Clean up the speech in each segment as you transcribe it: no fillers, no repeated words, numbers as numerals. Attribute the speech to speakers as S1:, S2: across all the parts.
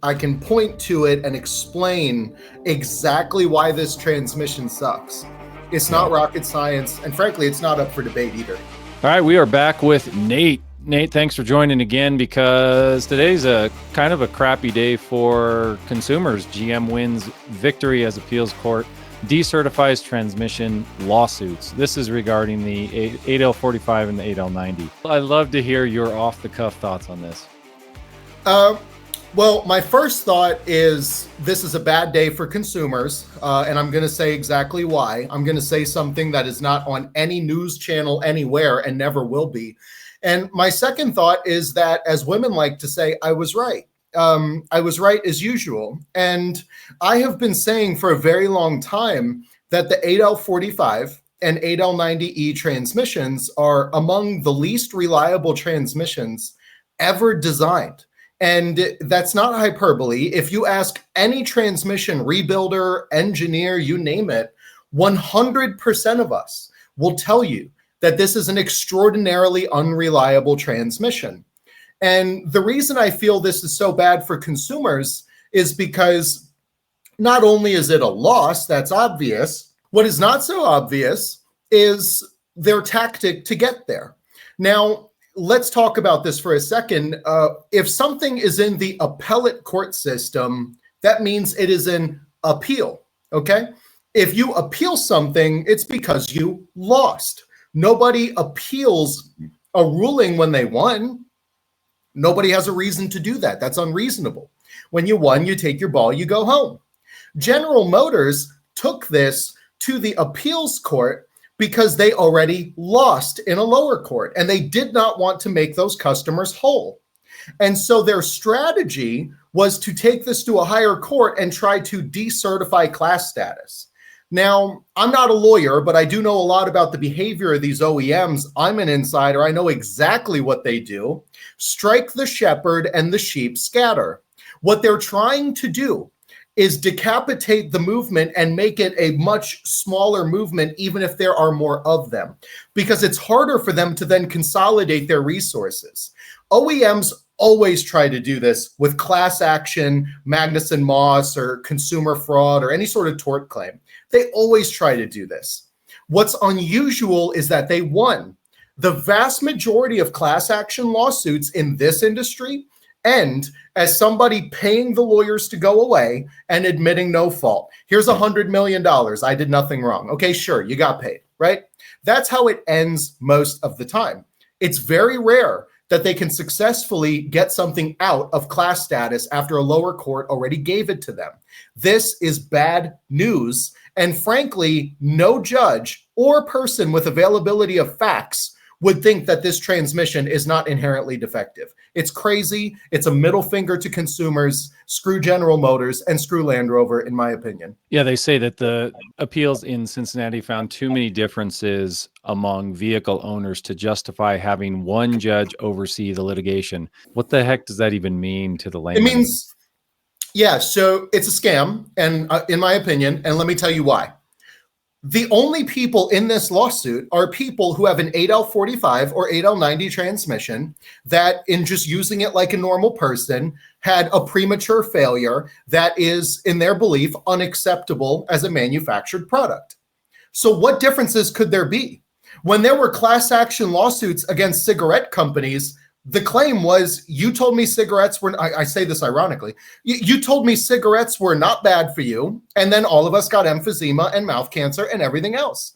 S1: I can point to it and explain exactly why this transmission sucks. It's not rocket science, and frankly, it's not up for debate either.
S2: All right, we are back with Nate. Nate, thanks for joining again, because today's a kind of a crappy day for consumers. GM wins victory as appeals court decertifies transmission lawsuits. This is regarding the 8L45 and the 8L90. I'd love to hear your off-the-cuff thoughts on this.
S1: Well, my first thought is this is a bad day for consumers, and I'm going to say exactly why. I'm going to say something that is not on any news channel anywhere and never will be. And my second thought is that, as women like to say, I was right. I was right as usual. And I have been saying for a very long time that the 8L45 and 8L90E transmissions are among the least reliable transmissions ever designed. And that's not hyperbole. If you ask any transmission rebuilder, engineer, you name it, 100% of us will tell you that this is an extraordinarily unreliable transmission. And the reason I feel this is so bad for consumers is because not only is it a loss, that's obvious, what is not so obvious is their tactic to get there. Now, let's talk about this for a second. If something is in the appellate court system, that means it is in appeal, okay? If you appeal something, it's because you lost. Nobody appeals a ruling when they won. Nobody has a reason to do that. That's unreasonable. When you won, you take your ball, you go home. General Motors took this to the appeals court because they already lost in a lower court, and they did not want to make those customers whole. And so their strategy was to take this to a higher court and try to decertify class status. Now, I'm not a lawyer, but I do know a lot about the behavior of these OEMs. I'm an insider. I know exactly what they do. Strike the shepherd and the sheep scatter. What they're trying to do is decapitate the movement and make it a much smaller movement, even if there are more of them, because it's harder for them to then consolidate their resources. OEMs always try to do this with class action, Magnuson Moss, or consumer fraud, or any sort of tort claim. They always try to do this. What's unusual is that they won. The vast majority of class action lawsuits in this industry end as somebody paying the lawyers to go away and admitting no fault. Here's $100 million. I did nothing wrong. Okay, sure, you got paid, right? That's how it ends most of the time. It's very rare that they can successfully get something out of class status after a lower court already gave it to them. This is bad news. And frankly, no judge or person with availability of facts would think that this transmission is not inherently defective. It's crazy. It's a middle finger to consumers. Screw General Motors and screw Land Rover, in my opinion.
S2: Yeah, they say that the appeals in Cincinnati found too many differences among vehicle owners to justify having one judge oversee the litigation. What the heck does that even mean to the layman?
S1: It means, yeah, so it's a scam, and in my opinion, and let me tell you why. The only people in this lawsuit are people who have an 8L45 or 8L90 transmission that, in just using it like a normal person, had a premature failure that is, in their belief, unacceptable as a manufactured product. So what differences could there be? When there were class action lawsuits against cigarette companies, the claim was, you told me cigarettes were, I say this ironically, you told me cigarettes were not bad for you, and then all of us got emphysema and mouth cancer and everything else.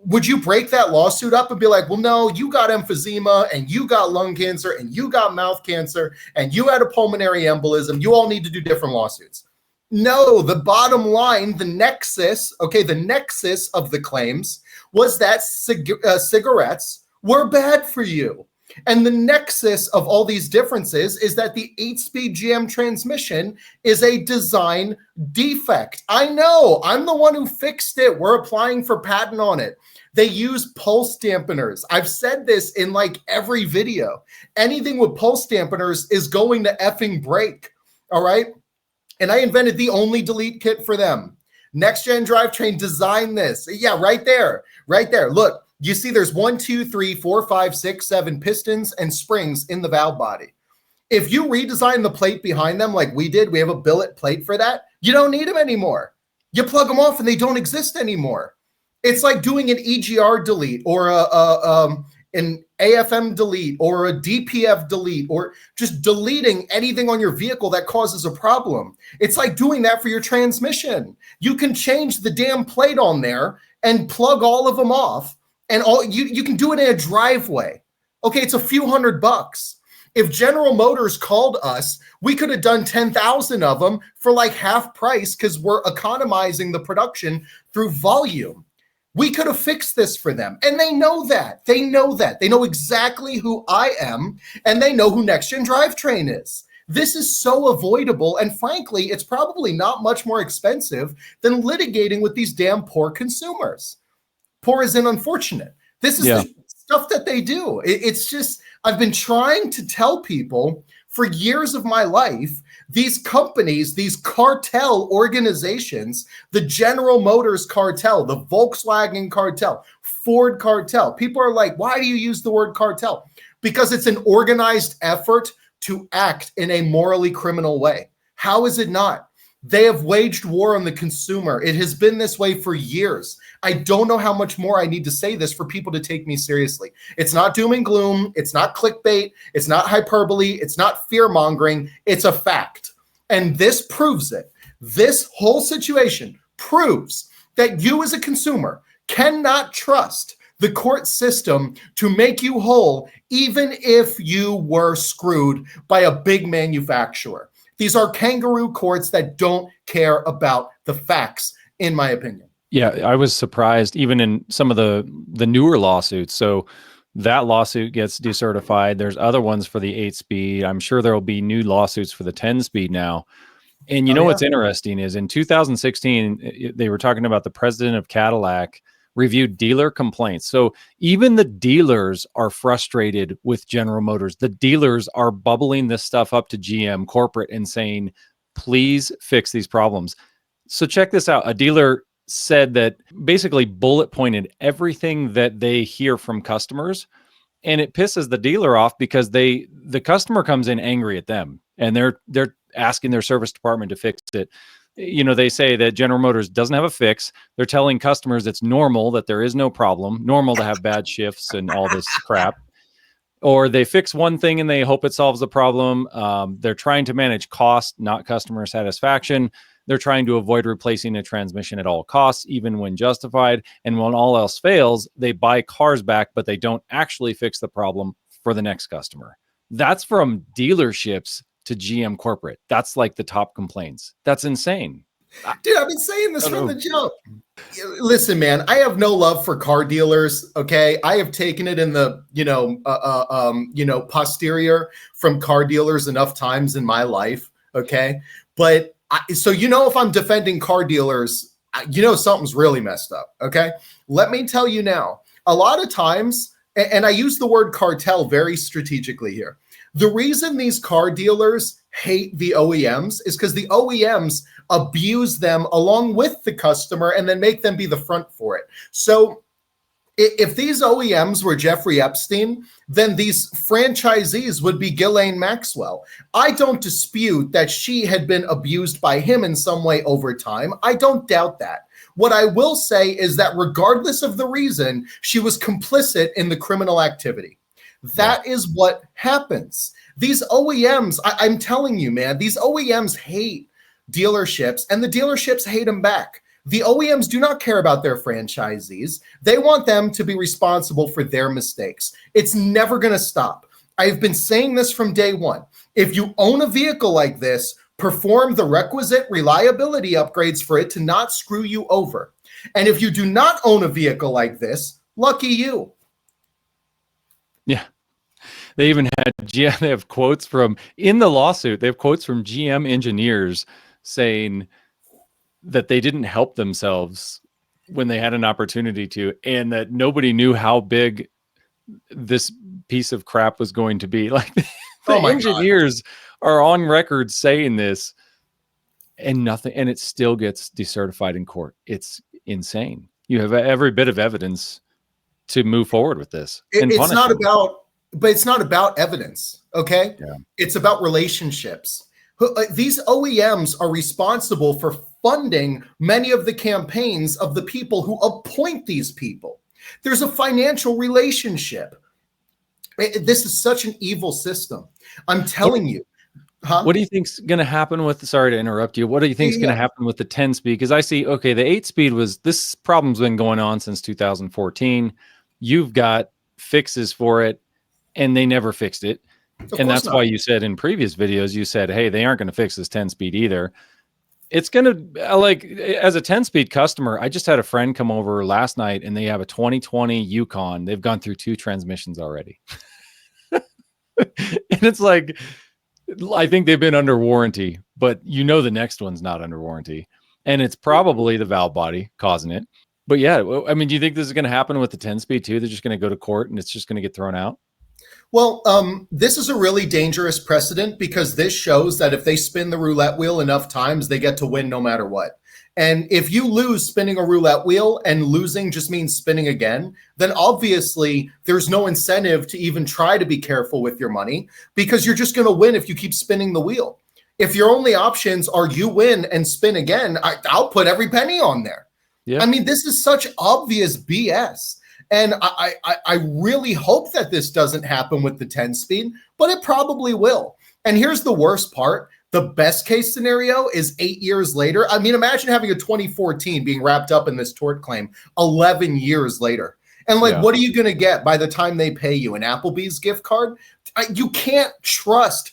S1: Would you break that lawsuit up and be like, well, no, you got emphysema and you got lung cancer and you got mouth cancer and you had a pulmonary embolism. You all need to do different lawsuits. No, the bottom line, the nexus of the claims was that cigarettes were bad for you. And the nexus of all these differences is that the 8-speed GM transmission is a design defect. I know, I'm the one who fixed it. We're applying for patent on it. They use pulse dampeners. I've said this in like every video. Anything with pulse dampeners is going to effing break, all right? And I invented the only delete kit for them. NextGen Drivetrain designed this. Yeah, right there. Look. You see there's 1, 2, 3, 4, 5, 6, 7 pistons and springs in the valve body. If you redesign the plate behind them like we did, we have a billet plate for that, you don't need them anymore. You plug them off and they don't exist anymore. It's like doing an EGR delete or an AFM delete or a DPF delete or just deleting anything on your vehicle that causes a problem. It's like doing that for your transmission. You can change the damn plate on there and plug all of them off, and you can do it in a driveway. Okay, it's a few $100. If General Motors called us, we could have done 10,000 of them for like half price because we're economizing the production through volume. We could have fixed this for them. And they know that. They know that. They know exactly who I am, and they know who NextGen Drivetrain is. This is so avoidable, and frankly, it's probably not much more expensive than litigating with these damn poor consumers. Poor as in unfortunate. This is the stuff that they do. It's just, I've been trying to tell people for years of my life, these companies, these cartel organizations, the General Motors cartel, the Volkswagen cartel, Ford cartel. People are like, why do you use the word cartel? Because it's an organized effort to act in a morally criminal way. How is it not? They have waged war on the consumer. It has been this way for years. I don't know how much more I need to say this for people to take me seriously. It's not doom and gloom. It's not clickbait. It's not hyperbole. It's not fear mongering. It's a fact. And this proves it. This whole situation proves that you as a consumer cannot trust the court system to make you whole, even if you were screwed by a big manufacturer. These are kangaroo courts that don't care about the facts, in my opinion.
S2: Yeah, I was surprised even in some of the newer lawsuits. So that lawsuit gets decertified. There's other ones for the 8-speed. I'm sure there will be new lawsuits for the 10-speed now. And what's interesting is in 2016, they were talking about the president of Cadillac reviewed dealer complaints. So even the dealers are frustrated with General Motors. The dealers are bubbling this stuff up to GM corporate and saying, please fix these problems. So check this out. A dealer said that basically bullet pointed everything that they hear from customers, and it pisses the dealer off because the customer comes in angry at them and they're asking their service department to fix it. They say that General Motors doesn't have a fix. They're telling customers it's normal, that there is no problem, normal to have bad shifts and all this crap. Or they fix one thing and they hope it solves the problem. They're trying to manage cost, not customer satisfaction. They're trying to avoid replacing a transmission at all costs, even when justified. And when all else fails, they buy cars back, but they don't actually fix the problem for the next customer. That's from dealerships to GM corporate. That's like the top complaints. That's insane.
S1: Dude, I've been saying this from the jump. Listen, man, I have no love for car dealers. Okay, I have taken it in the posterior from car dealers enough times in my life. Okay, but if I'm defending car dealers, something's really messed up. Okay, let me tell you now. A lot of times, and I use the word cartel very strategically here. The reason these car dealers hate the OEMs is because the OEMs abuse them along with the customer and then make them be the front for it. So if these OEMs were Jeffrey Epstein, then these franchisees would be Ghislaine Maxwell. I don't dispute that she had been abused by him in some way over time. I don't doubt that. What I will say is that regardless of the reason, she was complicit in the criminal activity. That is what happens. These OEMs, I'm telling you, man, these OEMs hate dealerships and the dealerships hate them back. The OEMs do not care about their franchisees. They want them to be responsible for their mistakes. It's never going to stop. I've been saying this from day one. If you own a vehicle like this, perform the requisite reliability upgrades for it to not screw you over. And if you do not own a vehicle like this, lucky you.
S2: Yeah. They even had GM, they have quotes from, in the lawsuit, they have quotes from GM engineers saying that they didn't help themselves when they had an opportunity to, and that nobody knew how big this piece of crap was going to be. Like the engineers are on record saying this and nothing, and it still gets decertified in court. It's insane. You have every bit of evidence to move forward with this.
S1: It's not about but it's not about evidence. Okay.
S2: Yeah.
S1: It's about relationships. These OEMs are responsible for funding many of the campaigns of the people who appoint these people. There's a financial relationship. This is such an evil system. I'm telling you. Huh?
S2: What do you think's going to happen with, sorry to interrupt you. What do you think's going to happen with the 10 speed? Because I see, okay, the 8 speed this problem's been going on since 2014. You've got fixes for it and they never fixed it. And that's why you said in previous videos, you said, hey, they aren't going to fix this 10 speed either. It's going to, like, as a 10 speed customer, I just had a friend come over last night and they have a 2020 Yukon. They've gone through 2 transmissions already. And it's like, I think they've been under warranty, but the next one's not under warranty. And it's probably the valve body causing it. But yeah, I mean, do you think this is going to happen with the 10 speed too? They're just going to go to court and it's just going to get thrown out?
S1: Well, this is a really dangerous precedent because this shows that if they spin the roulette wheel enough times, they get to win no matter what. And if you lose spinning a roulette wheel and losing just means spinning again, then obviously there's no incentive to even try to be careful with your money because you're just going to win if you keep spinning the wheel. If your only options are you win and spin again, I'll put every penny on there. Yeah. I mean, this is such obvious BS. And I really hope that this doesn't happen with the 10 speed, but it probably will. And here's the worst part. The best case scenario is 8 years later. I mean, imagine having a 2014 being wrapped up in this tort claim 11 years later. And what are you going to get by the time they pay you? An Applebee's gift card? You can't trust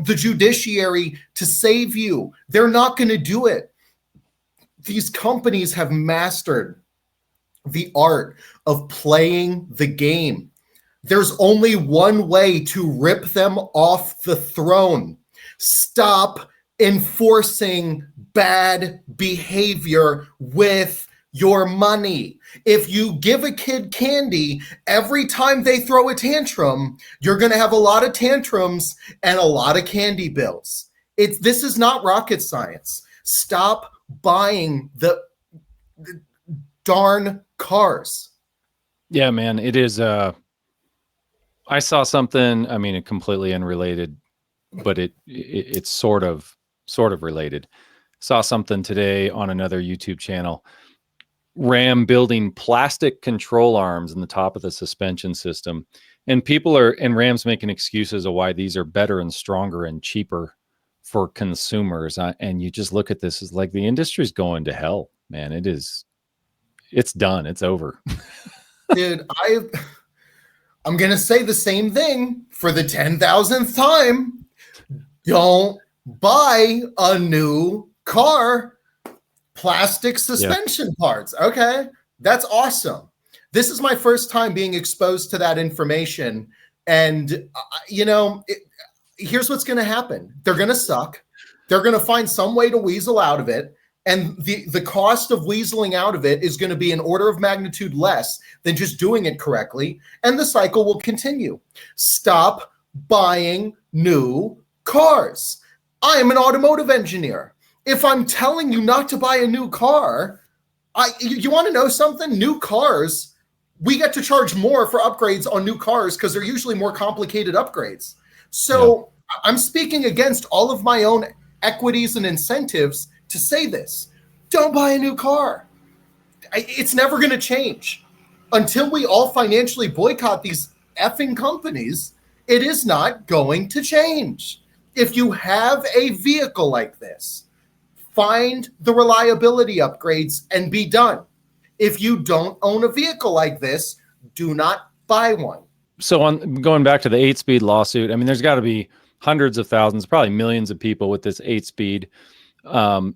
S1: the judiciary to save you. They're not going to do it. These companies have mastered the art of playing the game. There's only one way to rip them off the throne. Stop enforcing bad behavior with your money. If you give a kid candy every time they throw a tantrum, you're going to have a lot of tantrums and a lot of candy bills. This is not rocket science. Stop buying the darn cars.
S2: Yeah, man, it is. I saw something, I mean, completely unrelated, but it's sort of related. Saw something today on another YouTube channel. Ram building plastic control arms in the top of the suspension system. And Ram's making excuses of why these are better and stronger and cheaper for consumers. And you just look at this as like the industry's going to hell, man. It's done. It's over.
S1: Dude, I'm going to say the same thing for the 10,000th time. Don't buy a new car. Plastic suspension parts. Okay, that's awesome. This is my first time being exposed to that information. And, here's what's going to happen. They're going to suck. They're going to find some way to weasel out of it. And the cost of weaseling out of it is going to be an order of magnitude less than just doing it correctly. And the cycle will continue. Stop buying new cars. I am an automotive engineer. If I'm telling you not to buy a new car, you want to know something? New cars, we get to charge more for upgrades on new cars because they're usually more complicated upgrades. So I'm speaking against all of my own equities and incentives to say this. Don't buy a new car. It's never going to change. Until we all financially boycott these effing companies, it is not going to change. If you have a vehicle like this, find the reliability upgrades and be done. If you don't own a vehicle like this, do not buy one.
S2: So going back to the 8-speed lawsuit, I mean, there's got to be hundreds of thousands, probably millions of people with this 8-speed,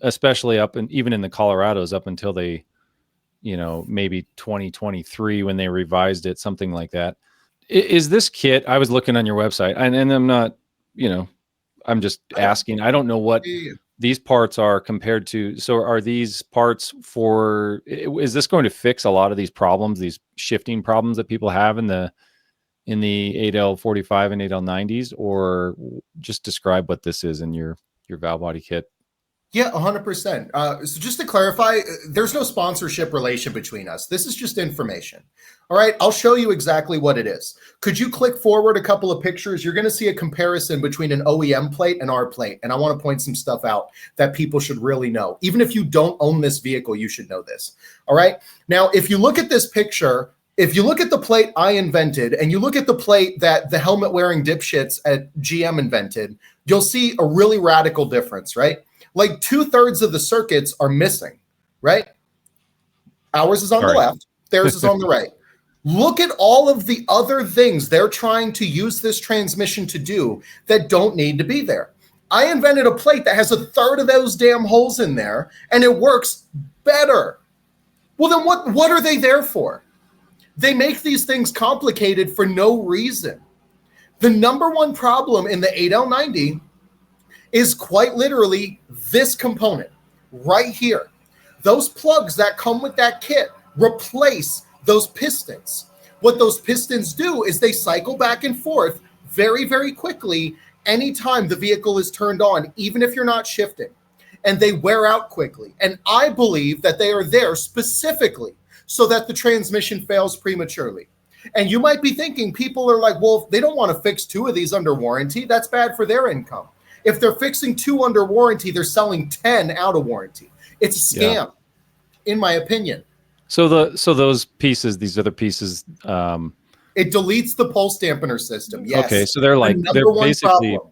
S2: especially even in the Colorados up until they, maybe 2023 when they revised it, something like that. Is this kit, I was looking on your website and I'm not, I'm just asking, I don't know what these parts are compared to. So are these parts is this going to fix a lot of these problems, these shifting problems that people have in the 8L45 and 8L90s, or just describe what this is in your valve body kit?
S1: Yeah, 100%. So just to clarify, there's no sponsorship relation between us. This is just information. All right, I'll show you exactly what it is. Could you click forward a couple of pictures? You're going to see a comparison between an OEM plate and our plate. And I want to point some stuff out that people should really know. Even if you don't own this vehicle, you should know this. All right. Now, if you look at this picture, if you look at the plate I invented and you look at the plate that the helmet wearing dipshits at GM invented, you'll see a really radical difference, right? Like 2/3 of the circuits are missing, right? Ours is on the left, theirs is on the right. Look at all of the other things they're trying to use this transmission to do that don't need to be there. I invented a plate that has 1/3 of those damn holes in there, and it works better. Well, then what are they there for? They make these things complicated for no reason. The number one problem in the 8L90 is quite literally this component right here. Those plugs that come with that kit replace those pistons. What those pistons do is they cycle back and forth very, very quickly anytime the vehicle is turned on, even if you're not shifting. And they wear out quickly. And I believe that they are there specifically so that the transmission fails prematurely. And you might be thinking, people are like, well, if they don't want to fix 2 of these under warranty, that's bad for their income. If they're fixing 2 under warranty, they're selling 10 out of warranty. It's a scam, in my opinion.
S2: So those pieces, these other pieces,
S1: it deletes the pulse dampener system. Yes.
S2: Okay, so they're basically problem.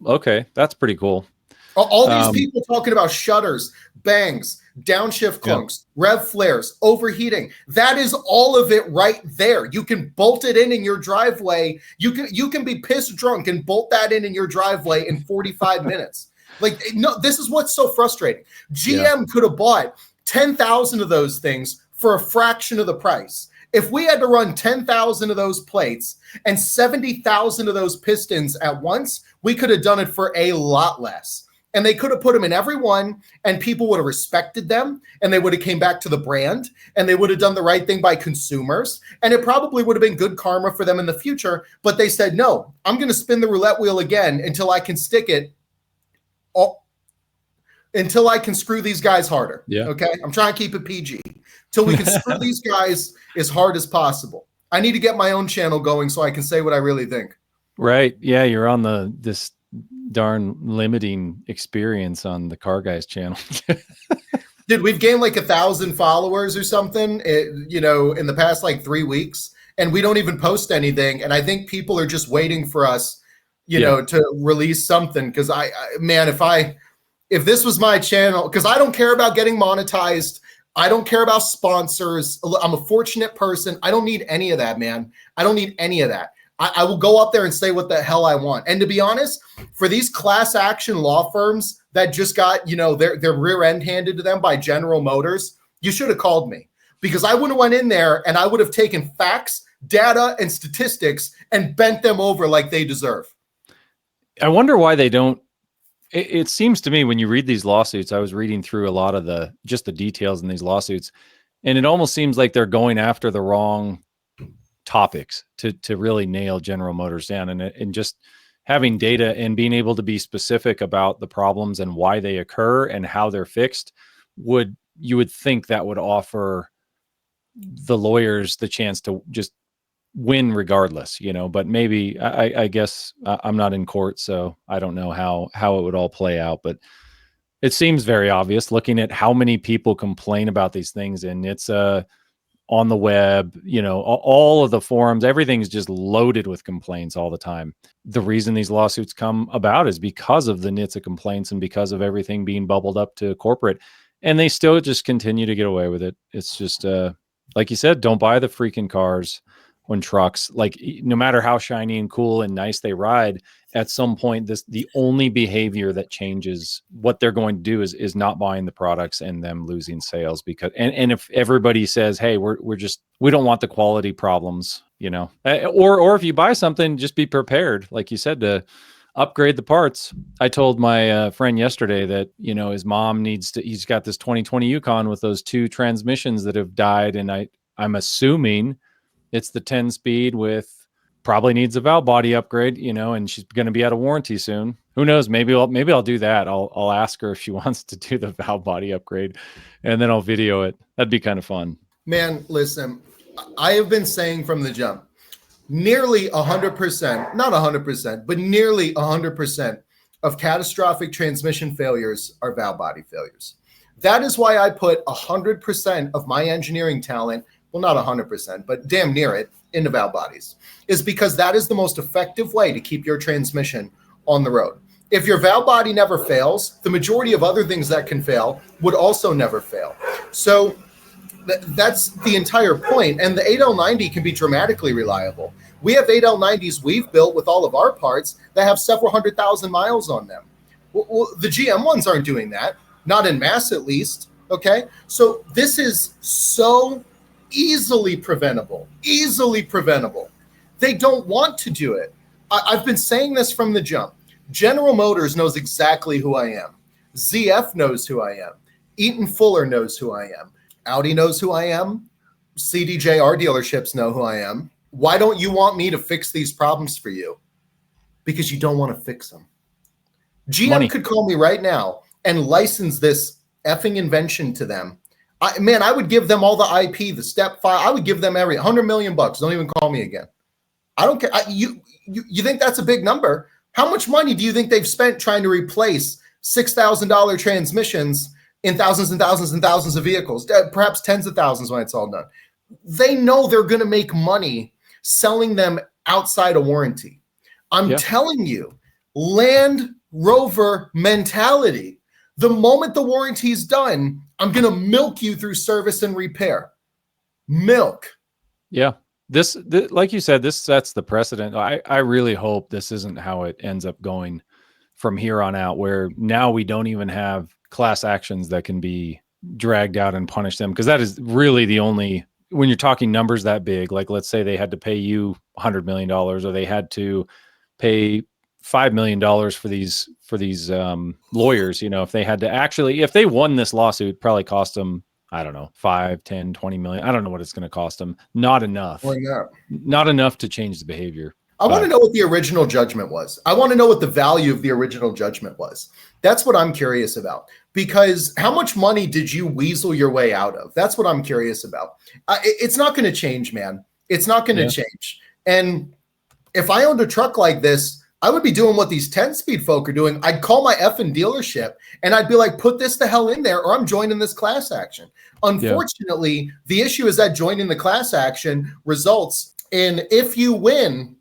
S2: Okay, that's pretty cool.
S1: All these people talking about shudders, bangs, downshift clunks, rev flares, overheating. That is all of it right there. You can bolt it in your driveway. You can be pissed drunk and bolt that in your driveway in 45 minutes. Like, no, this is what's so frustrating. GM could have bought 10,000 of those things for a fraction of the price. If we had to run 10,000 of those plates and 70,000 of those pistons at once, we could have done it for a lot less. And they could have put them in every one, and people would have respected them, and they would have came back to the brand, and they would have done the right thing by consumers, and it probably would have been good karma for them in the future. But they said, no, I'm going to spin the roulette wheel again until I can stick it, until I can screw these guys harder. Yeah. Okay? I'm trying to keep it PG. Till we can screw these guys as hard as possible. I need to get my own channel going so I can say what I really think.
S2: Right. Yeah, you're on this darn limiting experience on the Car Guys channel.
S1: Dude, we've gained like 1,000 followers or something, in the past like 3 weeks, and we don't even post anything. And I think people are just waiting for us, to release something. Because man, if this was my channel, because I don't care about getting monetized. I don't care about sponsors. I'm a fortunate person. I don't need any of that, man. I don't need any of that. I will go up there and say what the hell I want. And to be honest, for these class action law firms that just got, their rear end handed to them by General Motors, you should have called me, because I would have went in there and I would have taken facts, data, and statistics and bent them over like they deserve.
S2: I wonder why they don't. It seems to me when you read these lawsuits, I was reading through a lot of the details in these lawsuits, and it almost seems like they're going after the wrong topics to really nail General Motors down, and just having data and being able to be specific about the problems and why they occur and how they're fixed you would think that would offer the lawyers the chance to just win regardless, but maybe I guess I'm not in court, so I don't know how it would all play out, but it seems very obvious looking at how many people complain about these things, and it's on the web, all of the forums, everything's just loaded with complaints all the time. The reason these lawsuits come about is because of the NHTSA complaints and because of everything being bubbled up to corporate, and they still just continue to get away with it. It's just, like you said, don't buy the freaking cars when trucks, like, no matter how shiny and cool and nice they ride, at some point, the only behavior that changes what they're going to do is not buying the products and them losing sales. Because and if everybody says, hey, we don't want the quality problems, or if you buy something, just be prepared, like you said, to upgrade the parts. I told my friend yesterday that, his mom he's got this 2020 Yukon with those 2 transmissions that have died, and I'm assuming it's the 10 speed with probably needs a valve body upgrade, and she's going to be out of warranty soon. Who knows? Maybe I'll do that. I'll ask her if she wants to do the valve body upgrade, and then I'll video it. That'd be kind of fun.
S1: Man, listen, I have been saying from the jump, nearly 100%, not 100%, but nearly 100% of catastrophic transmission failures are valve body failures. That is why I put 100% of my engineering talent, well, not 100%, but damn near it, into valve bodies, is because that is the most effective way to keep your transmission on the road. If your valve body never fails, the majority of other things that can fail would also never fail. So that's the entire point. And the 8L90 can be dramatically reliable. We have 8L90s we've built with all of our parts that have several 100,000 miles on them. Well, the GM ones aren't doing that, not in mass at least. Okay, so this is so easily preventable. They don't want to do it. I've been saying this from the jump. General Motors knows exactly who I am. ZF knows who I am. Eaton Fuller knows who I am. Audi knows who I am. CDJR dealerships know who I am. Why don't you want me to fix these problems for you? Because you don't want to fix them. GM could call me right now and license this effing invention to them. I would give them all the IP, the step file. I would give them every $100 million. Don't even call me again. I don't care. You think that's a big number? How much money do you think they've spent trying to replace $6,000 transmissions in thousands and thousands and thousands of vehicles, perhaps tens of thousands when it's all done? They know they're going to make money selling them outside of warranty. I'm telling you, Land Rover mentality. The moment the warranty's done, I'm going to milk you through service and repair. Milk.
S2: Yeah. This, like you said, this sets the precedent. I really hope this isn't how it ends up going from here on out, where now we don't even have class actions that can be dragged out and punish them. Because that is really the only, when you're talking numbers that big, like let's say they had to pay you $100 million or they had to pay $5 million for these lawyers, if they had to actually, if they won this lawsuit, probably cost them, I don't know, 5, 10, 20 million. I don't know what it's going to cost them. Not enough. Not enough to change the behavior.
S1: I want to know what the original judgment was. I want to know what the value of the original judgment was. That's what I'm curious about. Because how much money did you weasel your way out of? That's what I'm curious about. It's not going to change, man. It's not going to change. And if I owned a truck like this, I would be doing what these 10-speed folk are doing. I'd call my effing dealership and I'd be like, put this the hell in there or I'm joining this class action. Unfortunately, the issue is that joining the class action results in, if you win,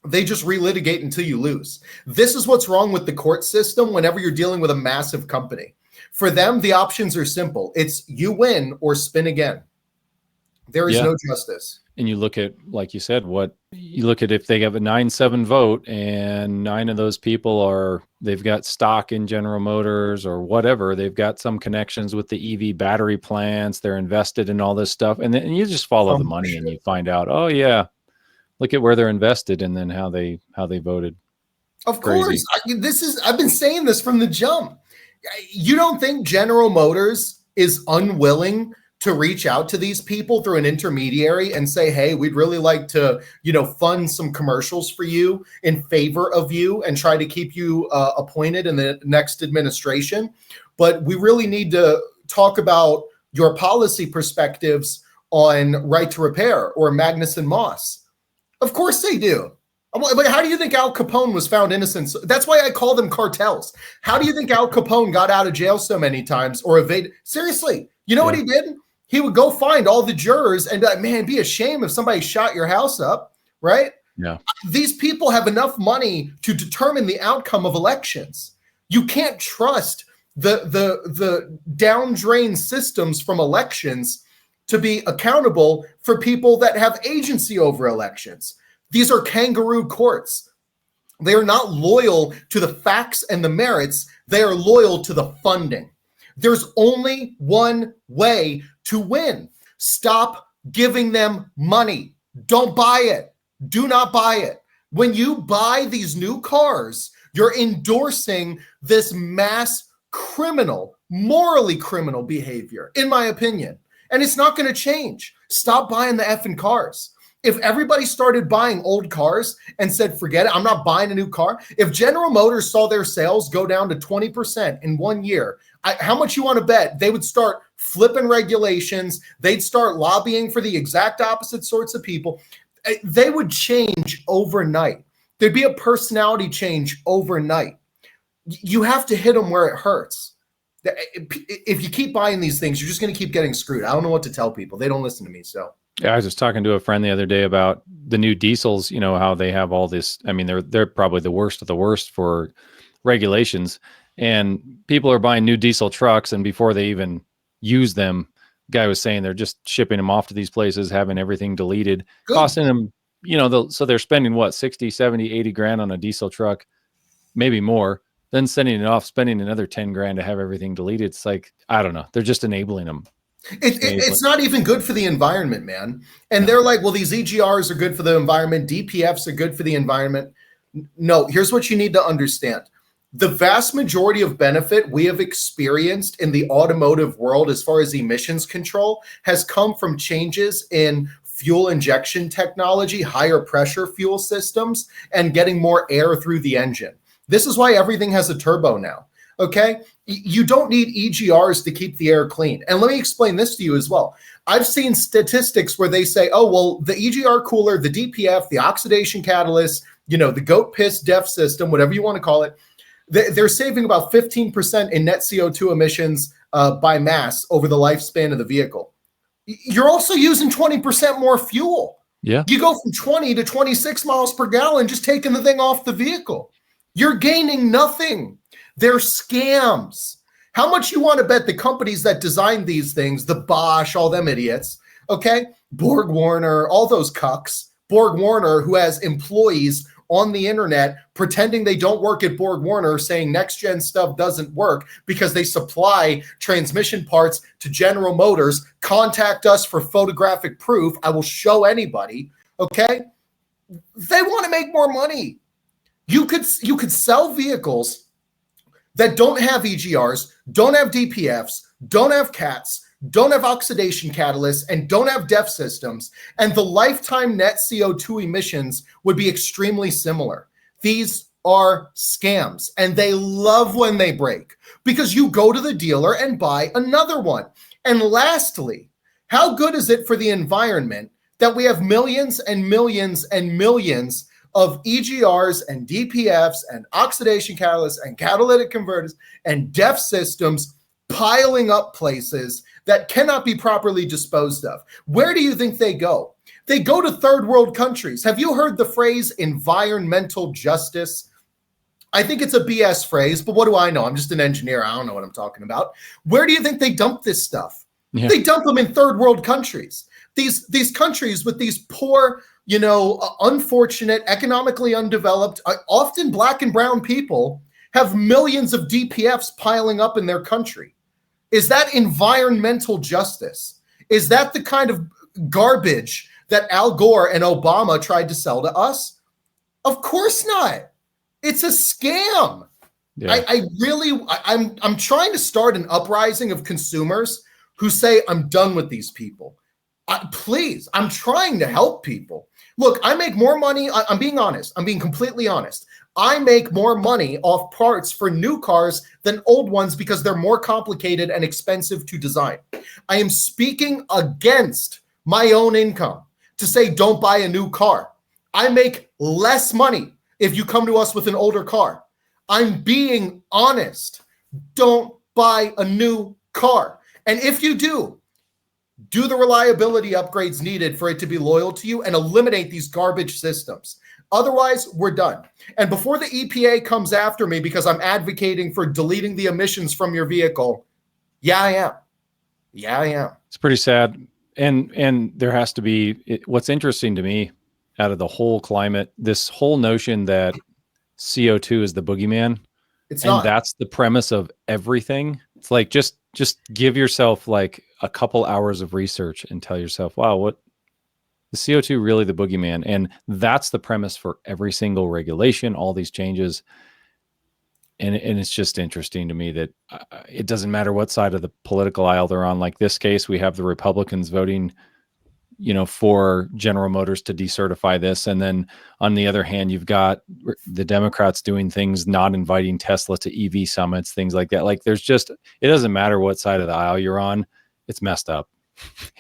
S1: they just relitigate until you lose. This is what's wrong with the court system whenever you're dealing with a massive company. For them, the options are simple. It's you win or spin again. There is no justice.
S2: And you look at, like you said, if they have a 9-7 vote and 9 of those people they've got stock in General Motors or whatever, they've got some connections with the EV battery plants, they're invested in all this stuff. And then you just follow the money and you find out, oh yeah, look at where they're invested and then how they voted.
S1: Of course. I've been saying this from the jump. You don't think General Motors is unwilling to reach out to these people through an intermediary and say, hey, we'd really like to, fund some commercials for you in favor of you and try to keep you appointed in the next administration. But we really need to talk about your policy perspectives on right to repair or Magnuson Moss. Of course they do. But how do you think Al Capone was found innocent? That's why I call them cartels. How do you think Al Capone got out of jail so many times or evaded? Seriously, you know what he did? He would go find all the jurors and be like, man, it'd be a shame if somebody shot your house up, right?
S2: Yeah.
S1: These people have enough money to determine the outcome of elections. You can't trust the down drain systems from elections to be accountable for people that have agency over elections. These are kangaroo courts. They are not loyal to the facts and the merits. They are loyal to the funding. There's only one way to win. Stop giving them money. Don't buy it. Do not buy it. When you buy these new cars, you're endorsing this mass criminal, morally criminal behavior, in my opinion. And it's not going to change. Stop buying the effing cars. If everybody started buying old cars and said, forget it, I'm not buying a new car. If General Motors saw their sales go down to 20% in 1 year, how much you want to bet they would start flipping regulations? They'd start lobbying for the exact opposite sorts of people. They would change overnight. There'd be a personality change overnight. You have to hit them where it hurts. If you keep buying these things, you're just going to keep getting screwed. I don't know what to tell people. They don't listen to me. So
S2: yeah, I was just talking to a friend the other day about the new diesels, you know, how they have all this. I mean, they're probably the worst of the worst for regulations. And people are buying new diesel trucks, and before they even use them, guy was saying they're just shipping them off to these places, having everything deleted,
S1: good.
S2: Costing them, you know, so they're spending what, 60, 70, 80 grand on a diesel truck, maybe more, then sending it off, spending another 10 grand to have everything deleted. It's like, I don't know. They're just enabling them.
S1: It's not even good for the environment, man. And they're like, well, these EGRs are good for the environment. DPFs are good for the environment. No, here's what you need to understand. The vast majority of benefit we have experienced in the automotive world as far as emissions control has come from changes in fuel injection technology, higher pressure fuel systems, and getting more air through the engine. This is why everything has a turbo now. Okay, you don't need EGRs to keep the air clean. And let me explain this to you as well. I've seen statistics where they say, oh, well, the EGR cooler, the DPF, the oxidation catalyst, you know, the goat piss DEF system, whatever you want to call it, they're saving about 15% in net CO2 emissions by mass over the lifespan of the vehicle. You're also using 20% more fuel.
S2: Yeah.
S1: You go from 20 to 26 miles per gallon just taking the thing off the vehicle. You're gaining nothing. They're scams. How much you want to bet the companies that designed these things, the Bosch, all them idiots, okay? Borg Warner, all those cucks. Borg Warner, who has employees on the internet pretending they don't work at Borg Warner, saying NextGen stuff doesn't work because they supply transmission parts to General Motors. Contact us for photographic proof. I will show anybody, okay? They want to make more money. You could sell vehicles that don't have EGRs, don't have DPFs, don't have CATs, don't have oxidation catalysts, and don't have DEF systems, and the lifetime net CO2 emissions would be extremely similar. These are scams, and they love when they break because you go to the dealer and buy another one. And lastly, how good is it for the environment that we have millions and millions and millions of EGRs and DPFs and oxidation catalysts and catalytic converters and DEF systems piling up places that cannot be properly disposed of? Where do you think they go? They go to third world countries. Have you heard the phrase environmental justice? I think it's a BS phrase, but what do I know? I'm just an engineer. I don't know what I'm talking about. Where do you think they dump this stuff? Yeah. They dump them in third world countries. These countries with these poor, unfortunate, economically undeveloped, often black and brown people have millions of DPFs piling up in their country. Is that environmental justice? Is that the kind of garbage that Al Gore and Obama tried to sell to us? Of course not. It's a scam. Yeah. I'm trying to start an uprising of consumers who say, I'm done with these people. Please, I'm trying to help people. Look, I make more money. I'm being honest. I'm being completely honest. I make more money off parts for new cars than old ones because they're more complicated and expensive to design. I am speaking against my own income to say don't buy a new car. I make less money if you come to us with an older car. I'm being honest. Don't buy a new car. And if you do the reliability upgrades needed for it to be loyal to you and eliminate these garbage systems. Otherwise, we're done. And before the EPA comes after me because I'm advocating for deleting the emissions from your vehicle, yeah, I am.
S2: It's pretty sad. And there has to be, what's interesting to me out of the whole climate, this whole notion that CO2 is the boogeyman.
S1: It's not.
S2: And that's the premise of everything. It's like, just give yourself like a couple hours of research and tell yourself, wow, what the CO2 really the boogeyman? And that's the premise for every single regulation, all these changes. And it's just interesting to me that it doesn't matter what side of the political aisle they're on. Like this case, we have the Republicans voting for General Motors to decertify this. And then on the other hand, you've got the Democrats doing things, not inviting Tesla to EV summits, things like that. Like it doesn't matter what side of the aisle you're on. It's messed up.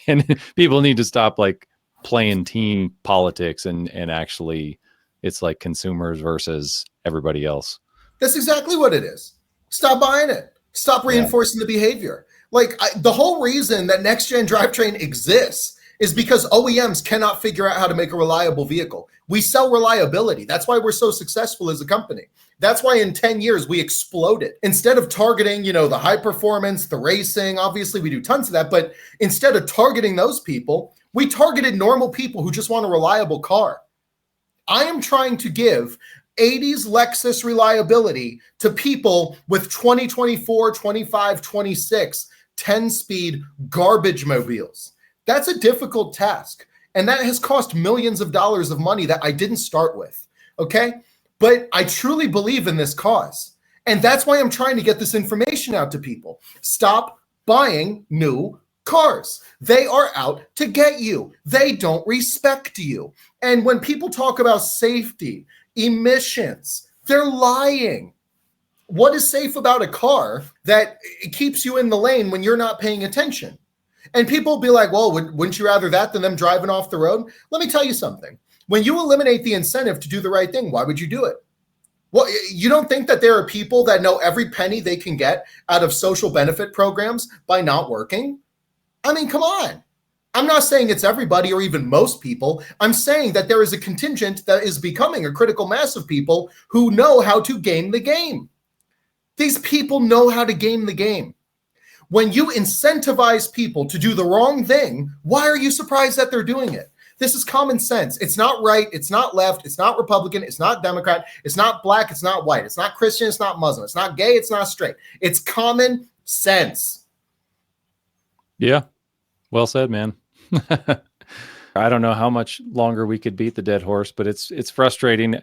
S2: And people need to stop like playing team politics and actually it's like consumers versus everybody else.
S1: That's exactly what it is. Stop buying it. Stop reinforcing the behavior. Like the whole reason that NextGen drivetrain exists is because OEMs cannot figure out how to make a reliable vehicle. We sell reliability. That's why we're so successful as a company. That's why in 10 years we exploded. Instead of targeting, the high performance, the racing, obviously we do tons of that, but instead of targeting those people, we targeted normal people who just want a reliable car. I am trying to give 80s Lexus reliability to people with 2024, 25, 26, 10-speed garbage mobiles. That's a difficult task. And that has cost millions of dollars of money that I didn't start with. Okay. But I truly believe in this cause. And that's why I'm trying to get this information out to people. Stop buying new cars. They are out to get you. They don't respect you. And when people talk about safety, emissions, they're lying. What is safe about a car that it keeps you in the lane when you're not paying attention? And people will be like, well, wouldn't you rather that than them driving off the road? Let me tell you something. When you eliminate the incentive to do the right thing, why would you do it? Well, you don't think that there are people that know every penny they can get out of social benefit programs by not working? I mean, come on. I'm not saying it's everybody or even most people. I'm saying that there is a contingent that is becoming a critical mass of people who know how to game the game. These people know how to game the game. When you incentivize people to do the wrong thing, why are you surprised that they're doing it? This is common sense. It's not right. It's not left. It's not Republican. It's not Democrat. It's not black. It's not white. It's not Christian. It's not Muslim. It's not gay. It's not straight. It's common sense.
S2: Yeah. Well said, man. I don't know how much longer we could beat the dead horse, but it's frustrating.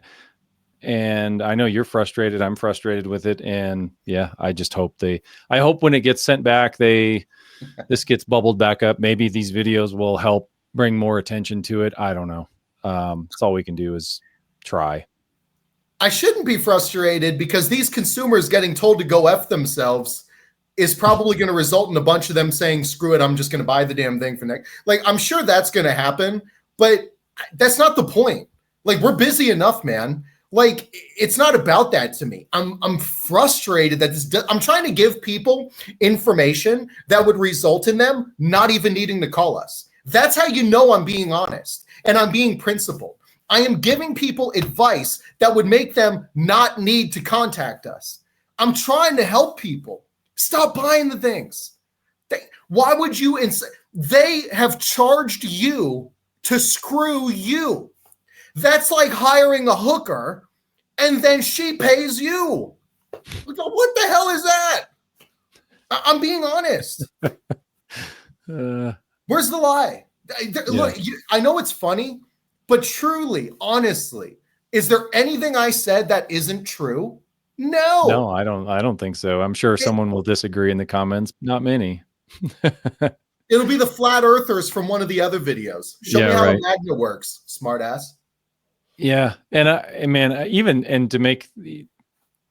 S2: And I know you're frustrated. I'm frustrated with it. And yeah, I just hope I hope when it gets sent back, this gets bubbled back up. Maybe these videos will help bring more attention to it. I don't know. That's all we can do is try.
S1: I shouldn't be frustrated because these consumers getting told to go F themselves is probably going to result in a bunch of them saying, screw it, I'm just going to buy the damn thing for next. Like, I'm sure that's going to happen, but that's not the point. Like, we're busy enough, man. Like, it's not about that to me. I'm frustrated that I'm trying to give people information that would result in them not even needing to call us. That's how you know I'm being honest and I'm being principled. I am giving people advice that would make them not need to contact us. I'm trying to help people. Stop buying the things. Why would you? They have charged you to screw you. That's like hiring a hooker and then she pays you. What the hell is that? I'm being honest. Where's the lie? Look, I know it's funny, but truly, honestly, is there anything I said that isn't true? No,
S2: I don't think so. I'm sure someone will disagree in the comments. Not many.
S1: It'll be the flat earthers from one of the other videos. Show me how a magnet works, smart ass.
S2: Yeah. And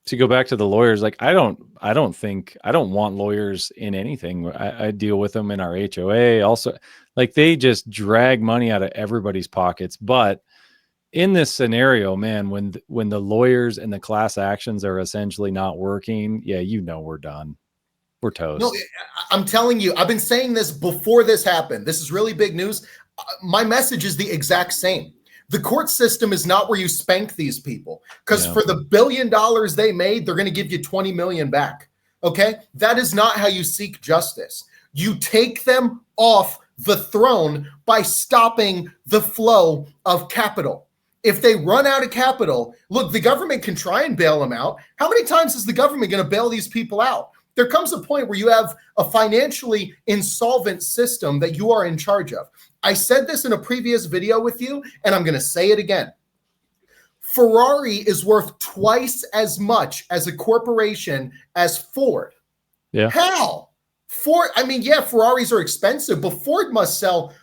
S2: to go back to the lawyers, like I don't want lawyers in anything. I deal with them in our HOA also. Like they just drag money out of everybody's pockets. But in this scenario, man, when the lawyers and the class actions are essentially not working, we're done. We're toast.
S1: No, I'm telling you, I've been saying this before this happened. This is really big news. My message is the exact same. The court system is not where you spank these people because for the $1 billion they made, they're going to give you 20 million back. Okay. That is not how you seek justice. You take them off the throne by stopping the flow of capital. If they run out of capital, look, the government can try and bail them out. How many times is the government going to bail these people out? There comes a point where you have a financially insolvent system that you are in charge of. I said this in a previous video with you, and I'm going to say it again. Ferrari is worth twice as much as a corporation as Ford. Yeah. How? Ford, Ferraris are expensive, but Ford must sell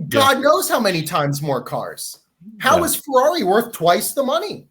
S1: God knows how many times more cars. How is Ferrari worth twice the money?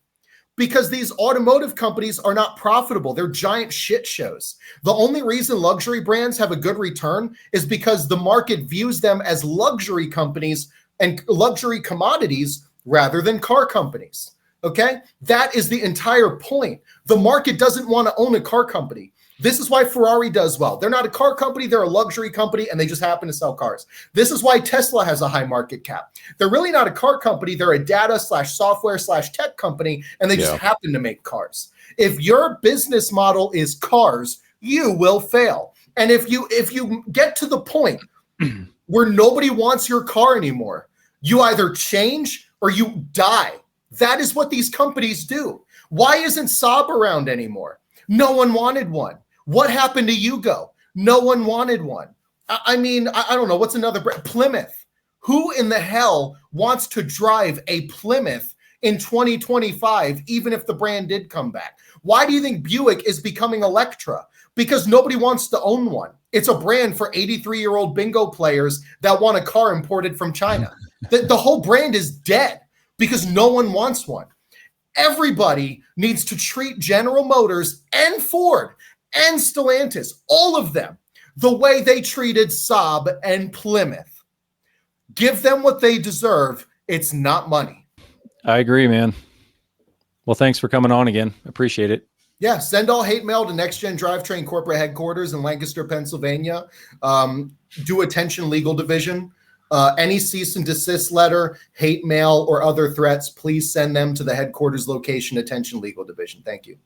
S1: Because these automotive companies are not profitable. They're giant shit shows. The only reason luxury brands have a good return is because the market views them as luxury companies and luxury commodities rather than car companies. Okay? That is the entire point. The market doesn't want to own a car company. This is why Ferrari does well. They're not a car company, they're a luxury company, and they just happen to sell cars. This is why Tesla has a high market cap. They're really not a car company, they're a data/software/tech company, and they just happen to make cars. If your business model is cars, you will fail. And if you get to the point where nobody wants your car anymore, you either change or you die. That is what these companies do. Why isn't Saab around anymore? No one wanted one. What happened to Yugo? No one wanted one. I mean, I don't know. What's another brand? Plymouth. Who in the hell wants to drive a Plymouth in 2025, even if the brand did come back? Why do you think Buick is becoming Electra? Because nobody wants to own one. It's a brand for 83-year-old bingo players that want a car imported from China. The whole brand is dead because no one wants one. Everybody needs to treat General Motors and Ford and Stellantis, all of them, the way they treated Saab and Plymouth. Give them what they deserve. It's not money.
S2: I agree, man. Well, thanks for coming on again. Appreciate it.
S1: Yeah, send all hate mail to NextGen Drivetrain corporate headquarters in Lancaster, Pennsylvania. Do attention legal division. Any cease and desist letter, hate mail, or other threats, please send them to the headquarters location, attention legal division. Thank you.